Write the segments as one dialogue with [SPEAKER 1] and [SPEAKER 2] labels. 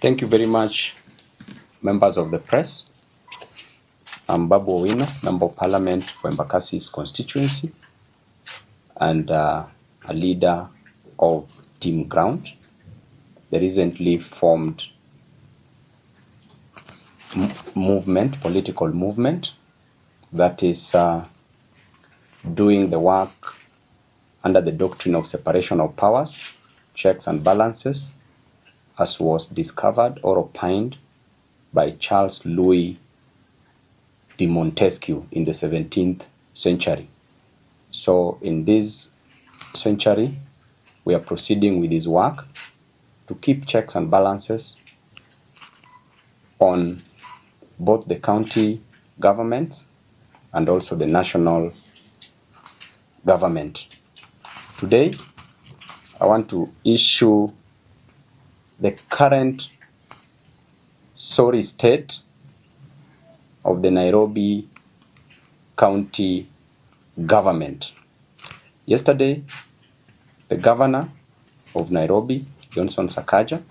[SPEAKER 1] Thank you very much, members of the press. I'm Babu Owino, Member of Parliament for Embakasi's constituency and a leader of Team Ground, the recently formed political movement that is doing the work under the doctrine of separation of powers, checks and balances, as was discovered or opined by Charles Louis de Montesquieu in the 17th century. So in this century, we are proceeding with his work to keep checks and balances on both the county governments and also the national government. Today, I want to issue the current sorry state of the Nairobi County government. Yesterday, the governor of Nairobi, Johnson Sakaja,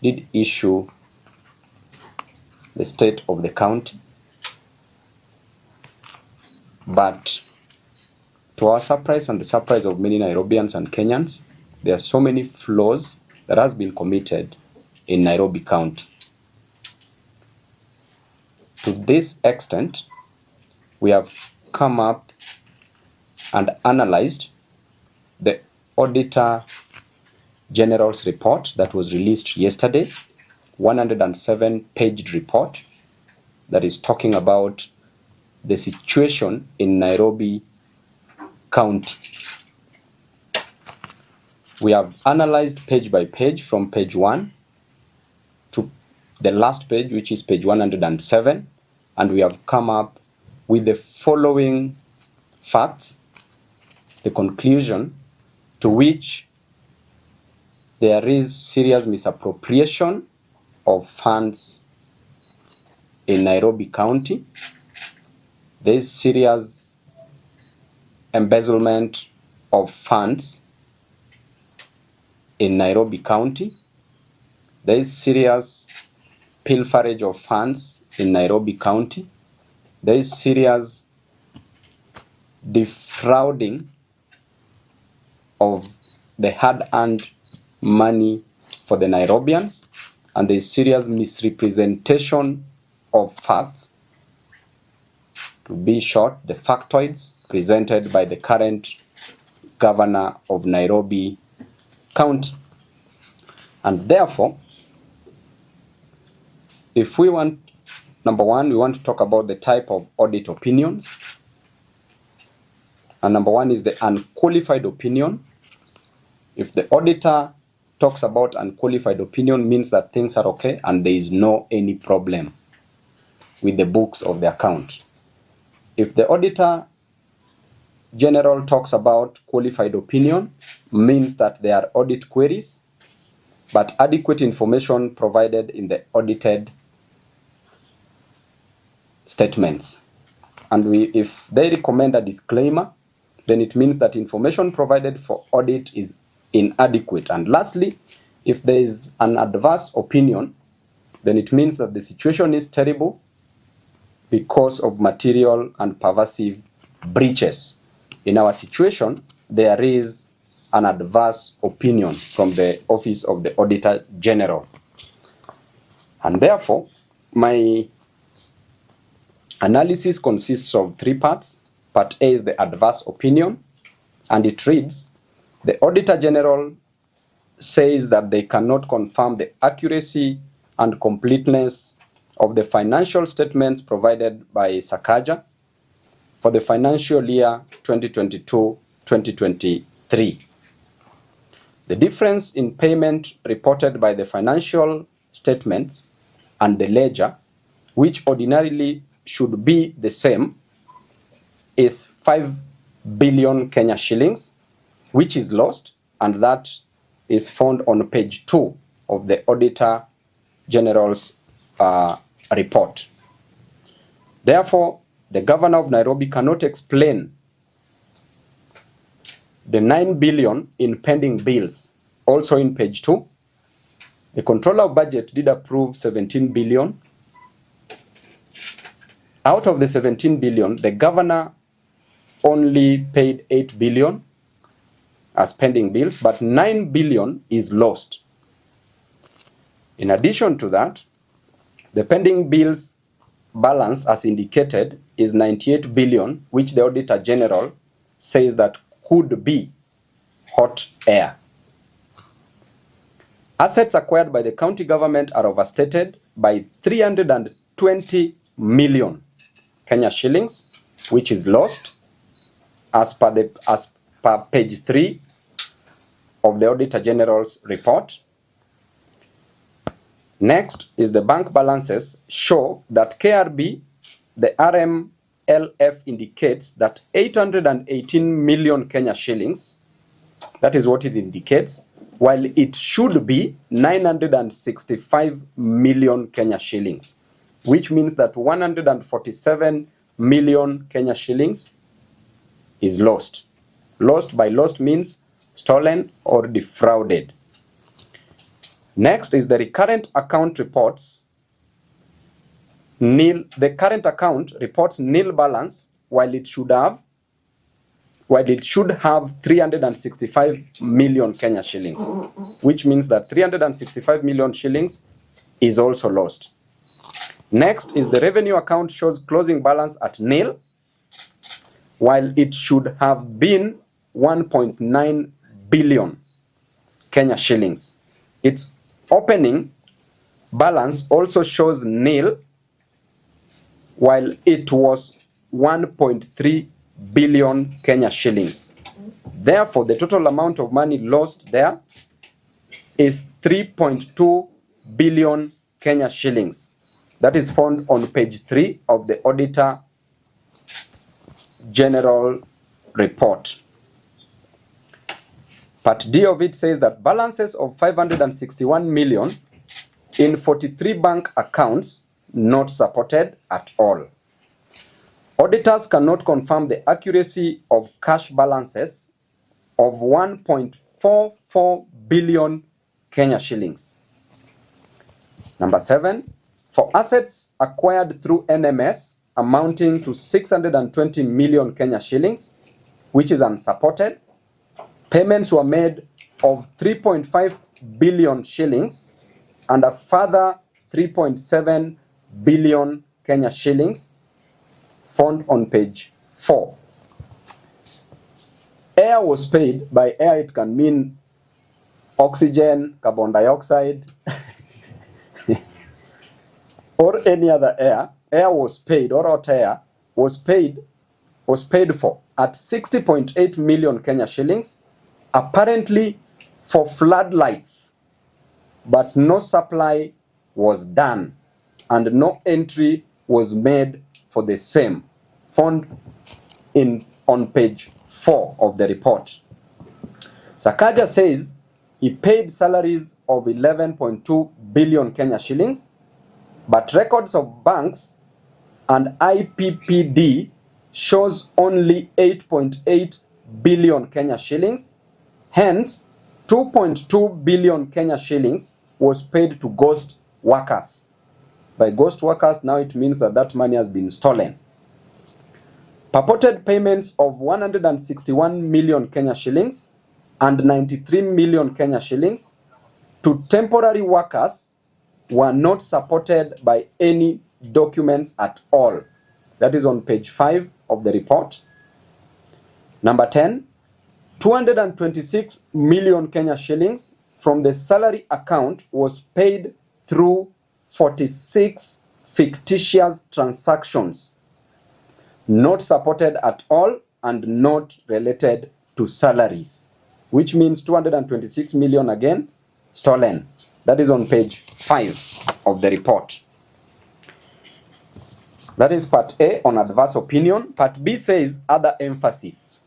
[SPEAKER 1] did issue the state of the county. But to our surprise and the surprise of many Nairobians and Kenyans, there are so many flaws that has been committed in Nairobi County. To this extent, we have come up and analyzed the Auditor General's report that was released yesterday, 107-page report that is talking about the situation in Nairobi County. We have analyzed page by page from page 1 to the last page, which is page 107, and we have come up with the following facts, the conclusion to which there is serious misappropriation of funds in Nairobi County. There is serious embezzlement of funds in Nairobi County. There is serious pilferage of funds in Nairobi County. There is serious defrauding of the hard-earned money for the Nairobians, and there is serious misrepresentation of facts. To be short, the factoids presented by the current governor of Nairobi County. And therefore, if we want, number one, we want to talk about the type of audit opinions. And number one is the unqualified opinion. If the auditor talks about unqualified opinion, means that things are okay and there is no any problem with the books of the account. If the Auditor General talks about qualified opinion, means that there are audit queries, but adequate information provided in the audited statements. And if they recommend a disclaimer, then it means that information provided for audit is inadequate. And lastly, if there is an adverse opinion, then it means that the situation is terrible because of material and pervasive breaches. In our situation, there is an adverse opinion from the Office of the Auditor General. And therefore, my analysis consists of 3 parts. Part A is the adverse opinion, and it reads, the Auditor General says that they cannot confirm the accuracy and completeness of the financial statements provided by Sakaja for the financial year 2022-2023. The difference in payment reported by the financial statements and the ledger, which ordinarily should be the same, is 5 billion Kenya shillings, which is lost, and that is found on page 2 of the Auditor General's report. Therefore, the governor of Nairobi cannot explain the 9 billion in pending bills, also in page 2, The controller of budget did approve 17 billion. Out of the 17 billion, the governor only paid 8 billion as pending bills, but 9 billion is lost. In addition to that, the pending bills balance, as indicated, is 98 billion, which the Auditor General says that could be hot air. Assets acquired by the county government are overstated by 320 million Kenya shillings, which is lost as per page 3 of the Auditor General's report. Next is the bank balances show that KRB, the RMLF indicates that 818 million Kenya shillings, that is what it indicates, while it should be 965 million Kenya shillings, which means that 147 million Kenya shillings is lost. Lost by lost means stolen or defrauded. Next is the recurrent account reports nil. The current account reports nil balance while it should have 365 million Kenya shillings, which means that 365 million shillings is also lost. Next is the revenue account shows closing balance at nil, while it should have been 1.9 billion Kenya shillings. Its opening balance also shows nil, while it was 1.3 billion Kenya shillings. Therefore, the total amount of money lost there is 3.2 billion Kenya shillings. That is found on page 3 of the Auditor General report. Part D of it says that balances of 561 million in 43 bank accounts not supported at all. Auditors cannot confirm the accuracy of cash balances of 1.44 billion Kenya shillings. Number 7, for assets acquired through NMS amounting to 620 million Kenya shillings, which is unsupported, payments were made of 3.5 billion shillings and a further 3.7 billion Kenya shillings found on page 4. Air was paid. By air it can mean oxygen, carbon dioxide, or any other air. Air was paid, or hot air was paid for at 60.8 million Kenya shillings, apparently for floodlights, but no supply was done and no entry was made for the same, found on page 4 of the report. Sakaja says he paid salaries of 11.2 billion Kenya shillings, but records of banks and IPPD shows only 8.8 billion Kenya shillings. Hence, 2.2 billion Kenya shillings was paid to ghost workers. By ghost workers, now it means that that money has been stolen. Purported payments of 161 million Kenya shillings and 93 million Kenya shillings to temporary workers were not supported by any documents at all. That is on page 5 of the report. Number 10, 226 million Kenya shillings from the salary account was paid through 46 fictitious transactions, not supported at all and not related to salaries, which means 226 million again stolen. That is on page 5 of the report. That is part A on adverse opinion. Part B says other emphasis.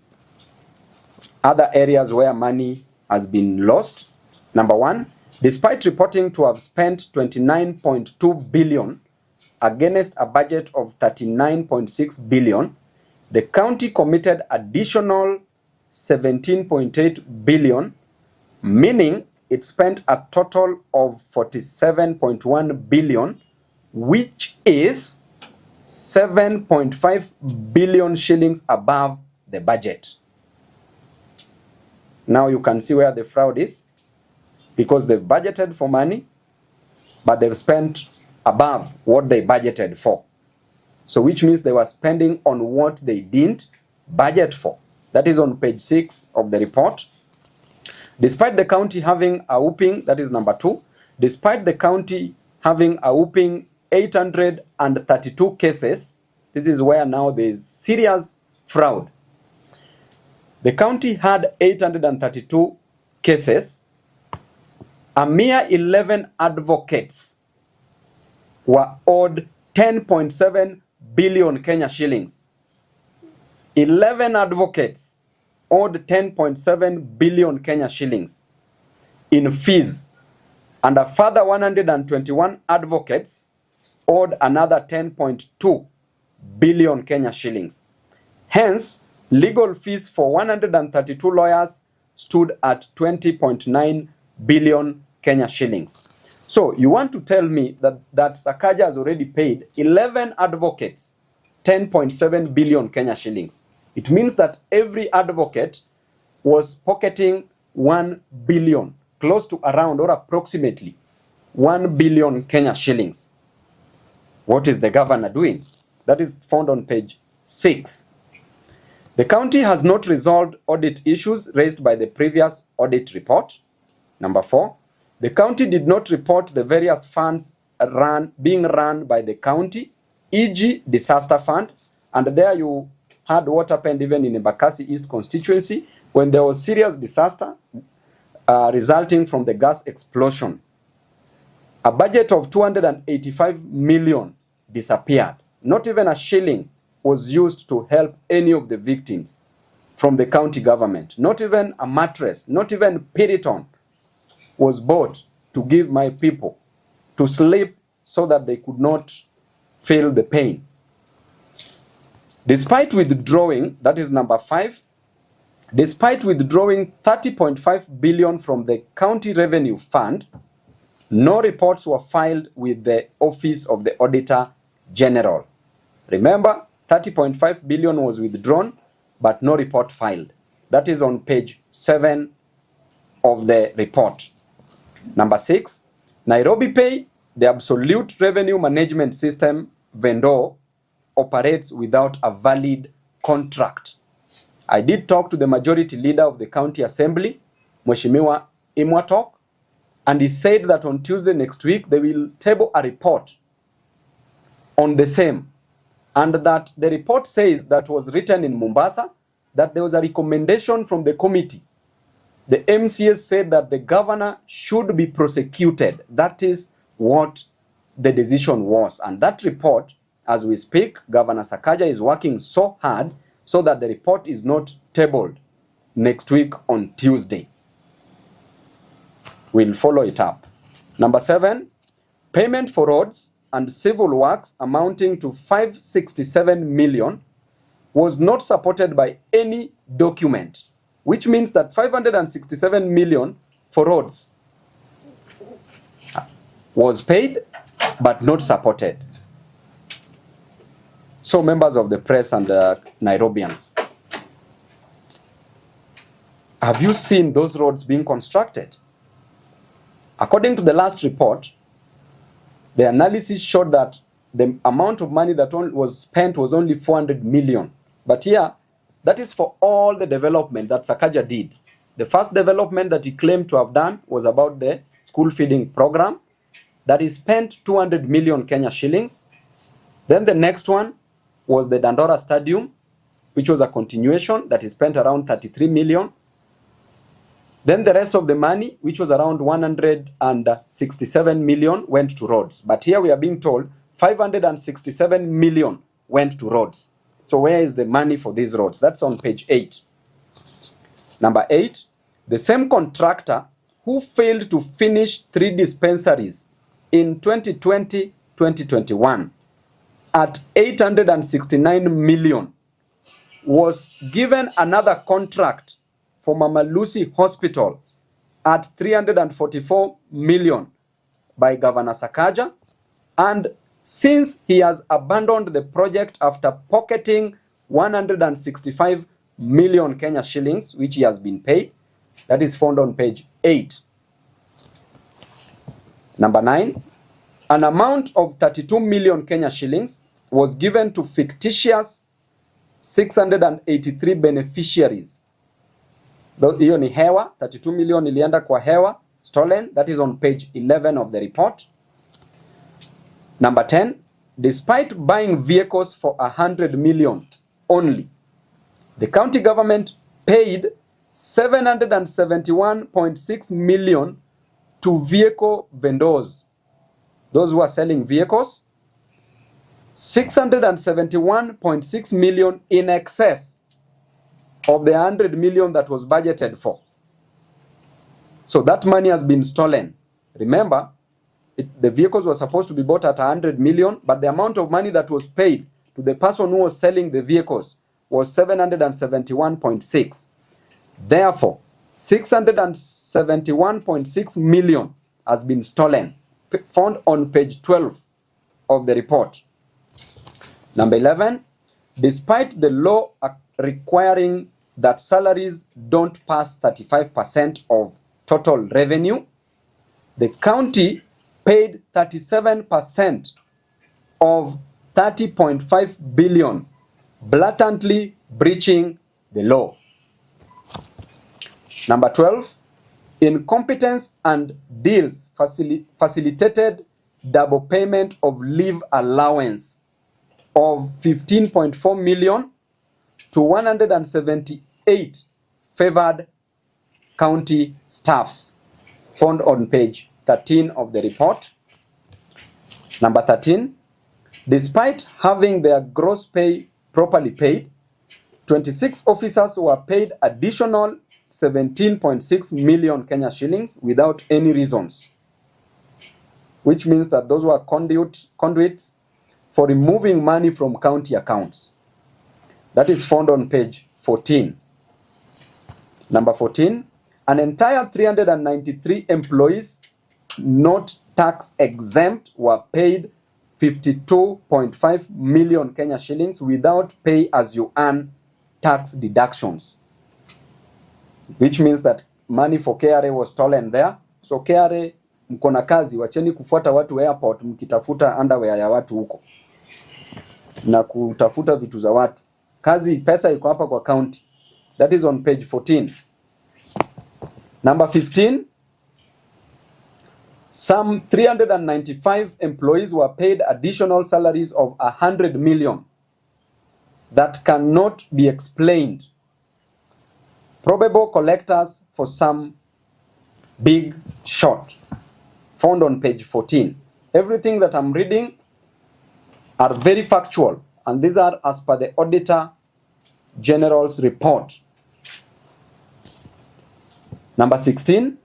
[SPEAKER 1] Other areas where money has been lost. Number 1, despite reporting to have spent 29.2 billion against a budget of 39.6 billion, the county committed additional 17.8 billion, meaning it spent a total of 47.1 billion, which is 7.5 billion shillings above the budget. Now you can see where the fraud is, because they've budgeted for money, but they've spent above what they budgeted for. So which means they were spending on what they didn't budget for. That is on page 6 of the report. Despite the county having a whooping, that is number 2, despite the county having a whooping 832 cases, this is where now there is serious fraud. The county had 832 cases. A mere 11 advocates were owed 10.7 billion Kenya shillings. 11 advocates owed 10.7 billion Kenya shillings in fees, and a further 121 advocates owed another 10.2 billion Kenya shillings. Hence, legal fees for 132 lawyers stood at 20.9 billion Kenya shillings. So you want to tell me that Sakaja has already paid 11 advocates 10.7 billion Kenya shillings. It means that every advocate was pocketing 1 billion, close to around or approximately 1 billion Kenya shillings. What is the governor doing? That is found on page 6. The county has not resolved audit issues raised by the previous audit report. Number 4, the county did not report the various funds being run by the county, e.g. disaster fund, and there you heard what happened even in Embakasi East constituency when there was serious disaster resulting from the gas explosion. A budget of 285 million disappeared. Not even a shilling was used to help any of the victims from the county government. Not even a mattress, not even Piriton was bought to give my people to sleep so that they could not feel the pain. Despite withdrawing, that is number 5, despite withdrawing 30.5 billion from the county revenue fund, no reports were filed with the Office of the Auditor General. Remember, 30.5 billion was withdrawn, but no report filed. That is on page 7 of the report. Number 6, Nairobi Pay, the absolute revenue management system vendor, operates without a valid contract. I did talk to the majority leader of the county assembly, Mheshimiwa Imwatok, and he said that on Tuesday next week they will table a report on the same, and that the report says that was written in Mombasa, that there was a recommendation from the committee. The MCS said that the governor should be prosecuted. That is what the decision was, and that report, as we speak, Governor Sakaja is working so hard so that the report is not tabled next week on Tuesday. We'll follow it up. Number 7, payment for roads and civil works amounting to 567 million was not supported by any document, which means that 567 million for roads was paid but not supported. So members of the press and Nairobians, have you seen those roads being constructed? According to the last report, the analysis showed that the amount of money that was spent was only 400 million. But here, that is for all the development that Sakaja did. The first development that he claimed to have done was about the school feeding program, that he spent 200 million Kenya shillings. Then the next one was the Dandora Stadium, which was a continuation that he spent around 33 million. Then the rest of the money, which was around 167 million, went to roads. But here we are being told 567 million went to roads. So where is the money for these roads? That's on page 8. Number 8, the same contractor who failed to finish 3 dispensaries in 2020-2021 at 869 million was given another contract for Mama Lucy Hospital at 344 million by Governor Sakaja, and since he has abandoned the project after pocketing 165 million Kenya shillings, which he has been paid, that is found on page 8. Number 9, an amount of 32 million Kenya shillings was given to fictitious 683 beneficiaries. Hiyo ni hewa, 32 million ilienda kwa hewa, stolen, that is on page 11 of the report. Number 10, despite buying vehicles for 100 million only, the county government paid 771.6 million to vehicle vendors, those who are selling vehicles, 671.6 million in excess of the 100 million that was budgeted for. So that money has been stolen. Remember, the vehicles were supposed to be bought at 100 million, but the amount of money that was paid to the person who was selling the vehicles was 771.6. Therefore, 671.6 million has been stolen, found on page 12 of the report. Number 11, despite the law requiring that salaries don't pass 35% of total revenue, the county paid 37% of 30.5 billion, blatantly breaching the law. Number 12, incompetence and deals facilitated double payment of leave allowance of 15.4 million to 178 favored county staffs, found on page 13 of the report. Number 13, despite having their gross pay properly paid, 26 officers were paid additional 17.6 million Kenya shillings without any reasons, which means that those were conduits for removing money from county accounts. That is found on page 14. Number 14, an entire 393 employees not tax exempt were paid 52.5 million Kenya shillings without pay as you earn tax deductions, which means that money for KRA was stolen there. So KRA, mkona kazi, wacheni kufuata watu airport mkitafuta underwear ya watu huko na kutafuta vitu za watu. Kazi, pesa iko hapa kwa county. That is on page 14. Number 15, some 395 employees were paid additional salaries of 100 million that cannot be explained. Probable collectors for some big short, found on page 14. Everything that I'm reading are very factual, and these are as per the Auditor General's report. Number 16,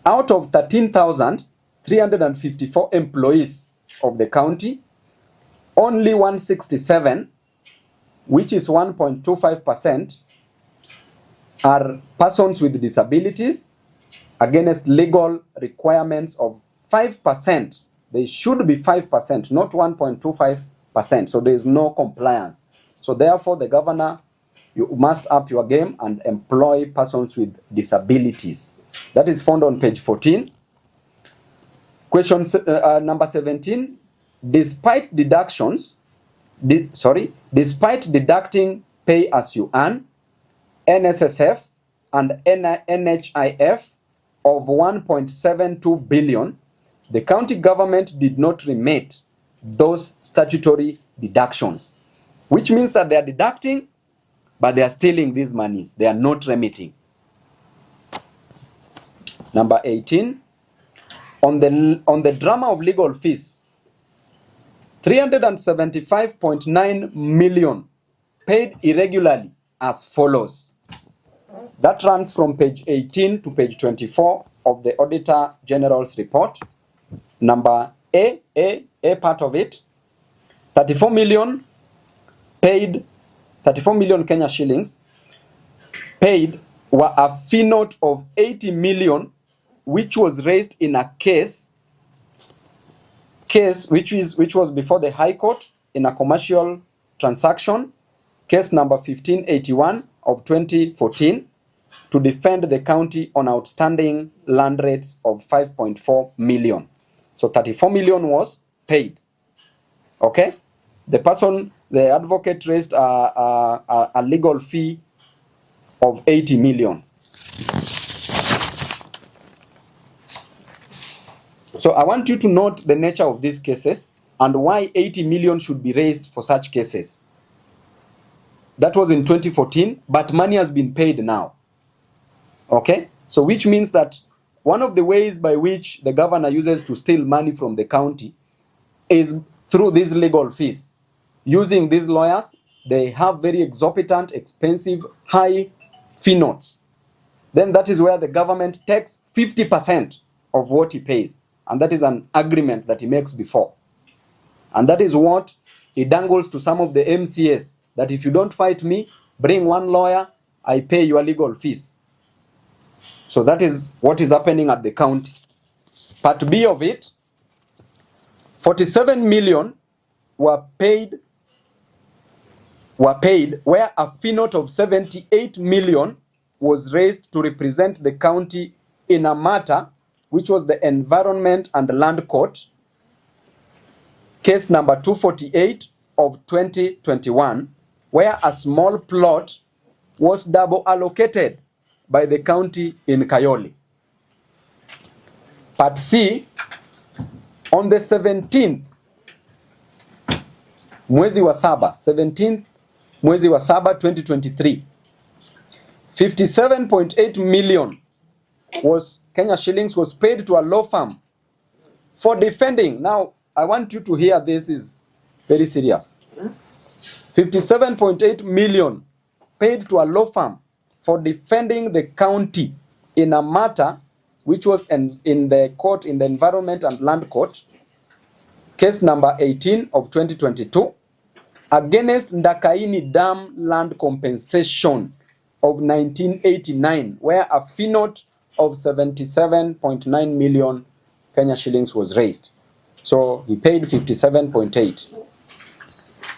[SPEAKER 1] out of 13,354 employees of the county, only 167, which is 1.25%, are persons with disabilities against legal requirements of 5%. They should be 5%, not 1.25%. So there is no compliance. So therefore, the governor, you must up your game and employ persons with disabilities. That is found on page 14. Question number 17. Despite deducting pay as you earn, NSSF and NHIF of 1.72 billion, the county government did not remit those statutory deductions, which means that they are deducting, but they are stealing these monies. They are not remitting. Number 18, on the drama of legal fees, 375.9 million paid irregularly as follows. That runs from page 18 to page 24 of the Auditor General's report. Number A part of it, 34 million paid, 34 million Kenya shillings paid were a fee note of 80 million, which was raised in a case which was before the High Court in a commercial transaction, case number 1581 of 2014, to defend the county on outstanding land rates of 5.4 million. So 34 million was paid. Okay? The advocate raised a legal fee of 80 million. So I want you to note the nature of these cases and why 80 million should be raised for such cases. That was in 2014, but money has been paid now. Okay? So which means that one of the ways by which the governor uses to steal money from the county is through these legal fees. Using these lawyers, they have very exorbitant, expensive, high fee notes. Then that is where the government takes 50% of what he pays. And that is an agreement that he makes before. And that is what he dangles to some of the MCAs, that if you don't fight me, bring one lawyer, I pay your legal fees. So that is what is happening at the county. Part B of it, 47 million were paid where a fee note of 78 million was raised to represent the county in a matter which was the Environment and Land Court, case number 248 of 2021, where a small plot was double allocated by the county in Kayole. Part C, on the 17th mwezi wa saba, 17th mwezi wa saba 2023, 57.8 million Kenya shillings was paid to a law firm for defending. Now, I want you to hear, this is very serious. 57.8 million paid to a law firm for defending the county in a matter which was in the court, in the Environment and Land Court, case number 18 of 2022, against Ndakaini Dam land compensation of 1989, where a fee note of 77.9 million Kenya shillings was raised. So he paid 57.8.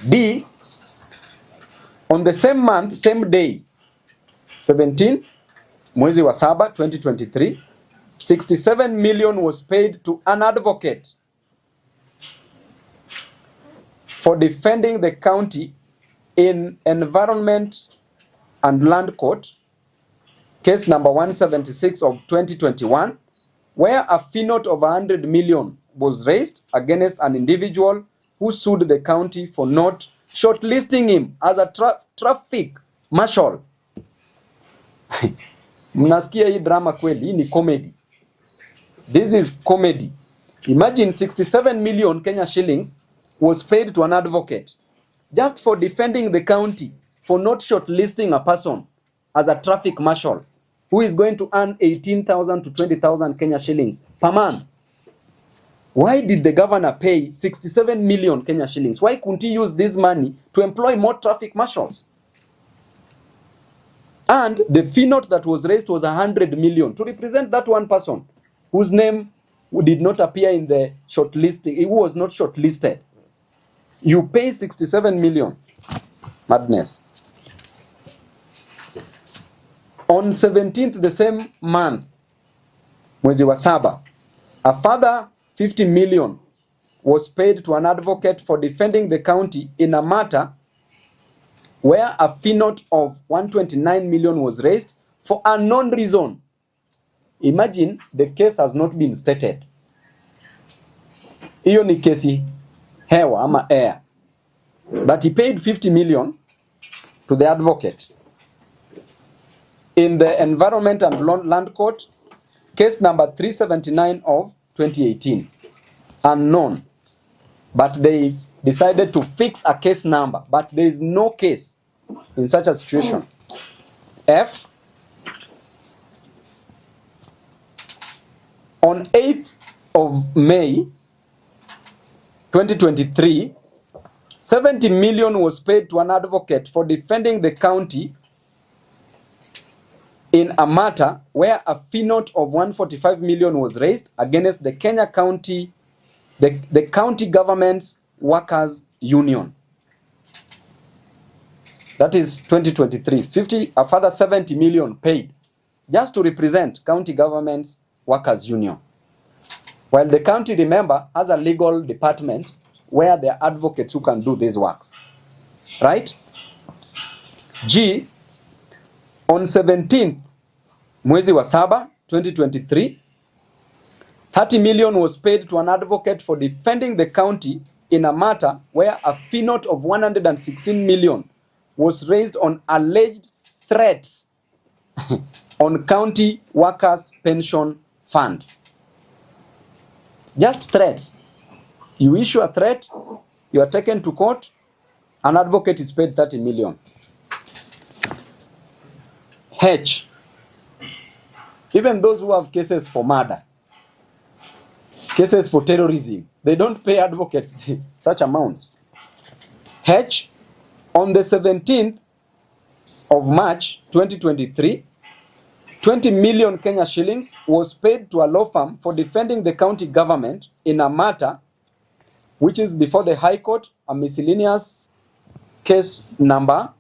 [SPEAKER 1] D, on the same month, same day, 17 mwezi wa saba 2023, 67 million was paid to an advocate for defending the county in Environment and Land Court, case number 176 of 2021, where a fee note of 100 million was raised against an individual who sued the county for not shortlisting him as a traffic marshal. Mnasikia hii drama kweli? Hii ni comedy. This is comedy. Imagine 67 million Kenya shillings was paid to an advocate just for defending the county for not shortlisting a person as a traffic marshal who is going to earn 18,000 to 20,000 Kenya shillings per month. Why did the governor pay 67 million Kenya shillings? Why couldn't he use this money to employ more traffic marshals? And the fee note that was raised was 100 million to represent that one person whose name did not appear in the shortlisting. He was not shortlisted. You pay 67 million. Madness. On 17th the same month, mwezi wa saba, a further 50 million was paid to an advocate for defending the county in a matter where a fee note of 129 million was raised for a unknown reason. Imagine the case has not been stated. Hiyo ni kesi hewa ama air. But he paid 50 million to the advocate. In the Environment and Land Court, case number 379 of 2018. Unknown. But they decided to fix a case number. But there is no case in such a situation. F, on 8th of May 2023, 70 million was paid to an advocate for defending the county in a matter where a fee note of 145 million was raised against the Kenya County, the county government's workers union. That is 2023. A further 70 million paid just to represent county government's workers union. While the county, remember, has a legal department where there are advocates who can do these works. Right? G, on 17th mwezi wa saba 2023, 30 million was paid to an advocate for defending the county in a matter where a fee note of 116 million was raised on alleged threats on county workers' pension fund. Just threats. You issue a threat, you are taken to court, an advocate is paid 30 million. H, even those who have cases for murder, cases for terrorism, they don't pay advocates such amounts. H, on the 17th of March 2023, 20 million Kenya shillings was paid to a law firm for defending the county government in a matter which is before the High Court, a miscellaneous case number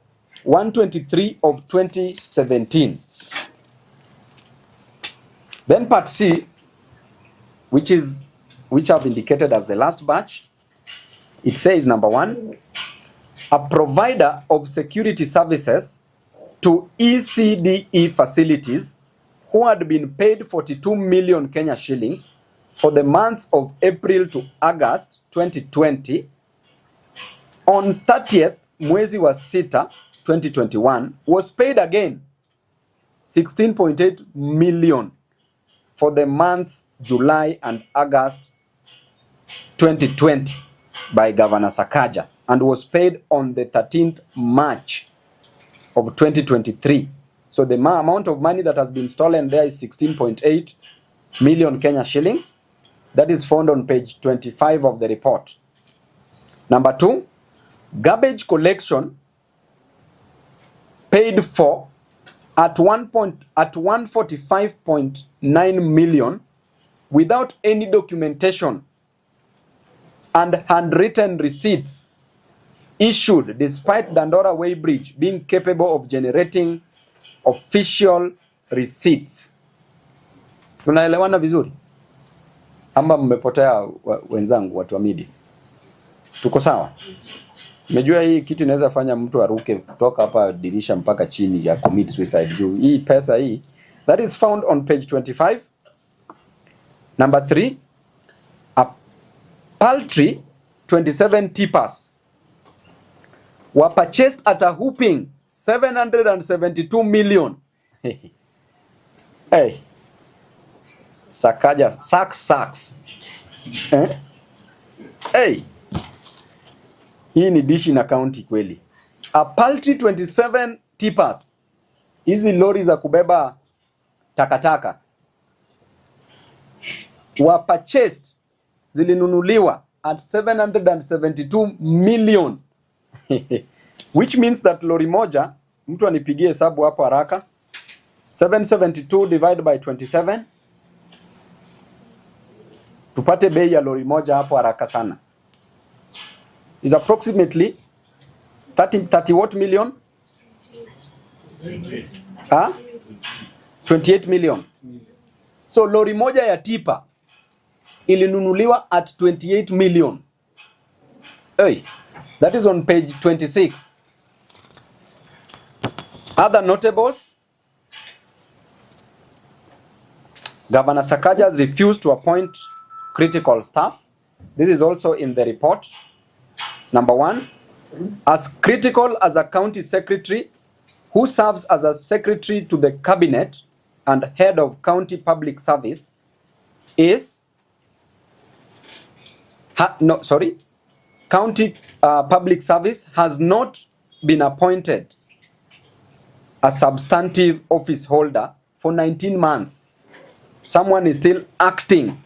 [SPEAKER 1] 123 of 2017. Then part C, which I've indicated as the last batch, it says number 1, a provider of security services to ECDE facilities who had been paid 42 million Kenya shillings for the months of April to August 2020, on 30th mwezi wa sita 2021 was paid again 16.8 million for the months July and August 2020 by Governor Sakaja, and was paid on the 13th March of 2023. So the amount of money that has been stolen there is 16.8 million Kenya shillings. That is found on page 25 of the report. Number 2, garbage collection paid for at 145.9 million without any documentation and handwritten receipts issued despite Dandora Weighbridge being capable of generating official receipts. Tunaelewana vizuri? Ama mmepotea wenzangu watu wa media? Tuko sawa? Umejua hii kitu inaweza fanya mtu aruke kutoka hapa dirisha mpaka chini ya commit suicide juu. Hii pesa hii, that is found on page 25. Number 3, a paltry 27 tippers were purchased at a whooping 772 million. Hey, Sakaja, sucks. Hey, hii ni dishi na county kweli. A paltry 27 tippers, hizi lori za kubeba takataka, were purchased, zilinunuliwa at 772 million. Which means that lori moja, mtu anipigie hesabu hapo haraka, 772 divided by 27, tupate bei ya lori moja hapo haraka sana, is approximately 30 what million? 28 million. So lori moja ya tipa ilinunuliwa at 28 million. Hey, that is on page 26. Other notables: Governor Sakaja has refused to appoint critical staff. This is also in the report. Number 1, as critical as a county secretary who serves as a secretary to the cabinet and head of county public service is county public service has not been appointed a substantive office holder for 19 months. Someone is still acting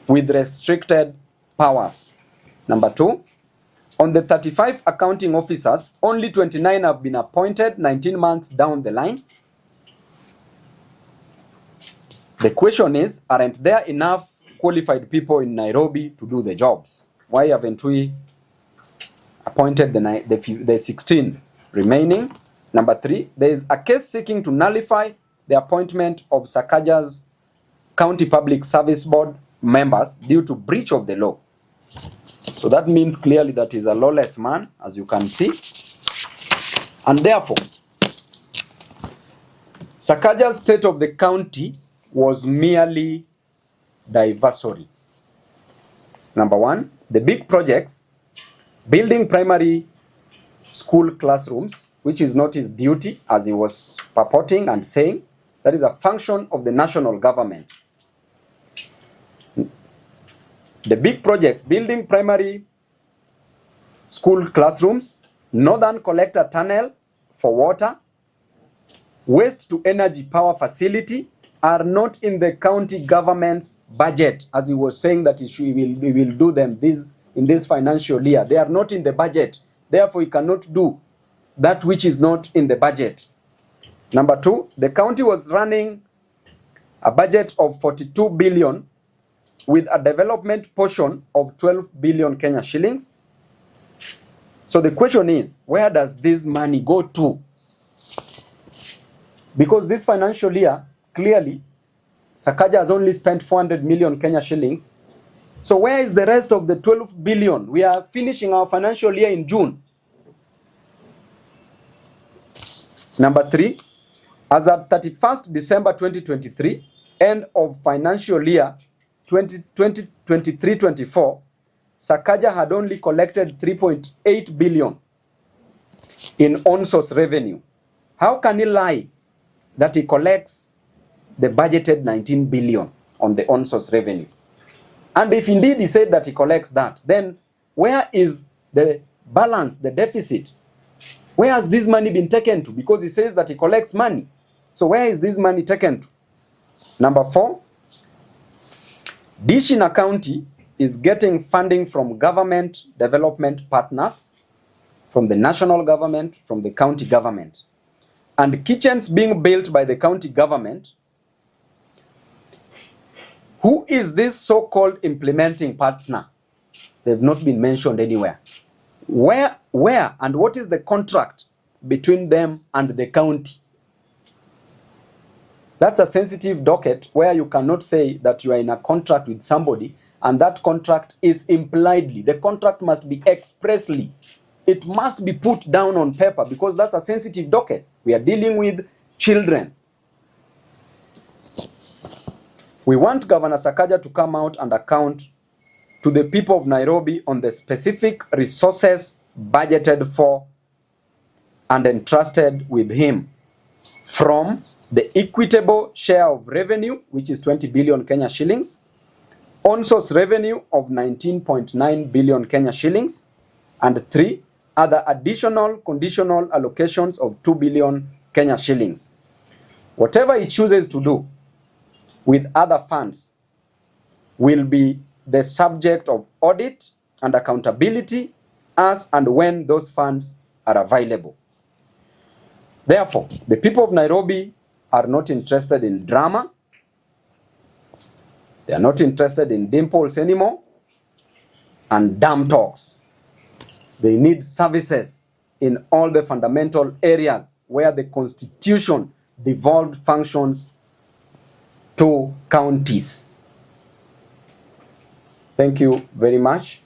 [SPEAKER 1] with restricted powers. Number 2, on the 35 accounting officers, only 29 have been appointed 19 months down the line. The question is, aren't there enough qualified people in Nairobi to do the jobs? Why haven't we appointed the 16 remaining? Number 3, there is a case seeking to nullify the appointment of Sakaja's County Public Service Board members due to breach of the law. So that means clearly that he's a lawless man, as you can see. And therefore, Sakaja's state of the county was merely diversory. Number 1, the big projects, building primary school classrooms, which is not his duty, as he was purporting and saying, that is a function of the national government. The big projects, building primary school classrooms, northern collector tunnel for water, waste to energy power facility, are not in the county government's budget, as he was saying that we will do them in this financial year. They are not in the budget. Therefore, he cannot do that which is not in the budget. Number 2, the county was running a budget of 42 billion with a development portion of 12 billion Kenya shillings. So the question is, where does this money go to? Because this financial year, clearly, Sakaja has only spent 400 million Kenya shillings. So where is the rest of the 12 billion? We are finishing our financial year in June. Number 3, as at 31st December 2023, end of financial year 2023-24, Sakaja had only collected 3.8 billion in on-source revenue. How can he lie that he collects the budgeted 19 billion on the on-source revenue? And if indeed he said that he collects that, then where is the balance, the deficit? Where has this money been taken to? Because he says that he collects money. So where is this money taken to? Number 4, Dishina County is getting funding from government development partners, from the national government, from the county government. And kitchens being built by the county government. Who is this so-called implementing partner? They've not been mentioned anywhere. Where and what is the contract between them and the county? That's a sensitive docket where you cannot say that you are in a contract with somebody and that contract is impliedly. The contract must be expressly. It must be put down on paper because that's a sensitive docket. We are dealing with children. We want Governor Sakaja to come out and account to the people of Nairobi on the specific resources budgeted for and entrusted with him from the equitable share of revenue, which is 20 billion Kenya shillings, on-source revenue of 19.9 billion Kenya shillings, and 3 other additional conditional allocations of 2 billion Kenya shillings. Whatever he chooses to do with other funds will be the subject of audit and accountability as and when those funds are available. Therefore, the people of Nairobi are not interested in drama. They are not interested in Dimples anymore and damn talks. They need services in all the fundamental areas where the constitution devolved functions to counties. Thank you very much.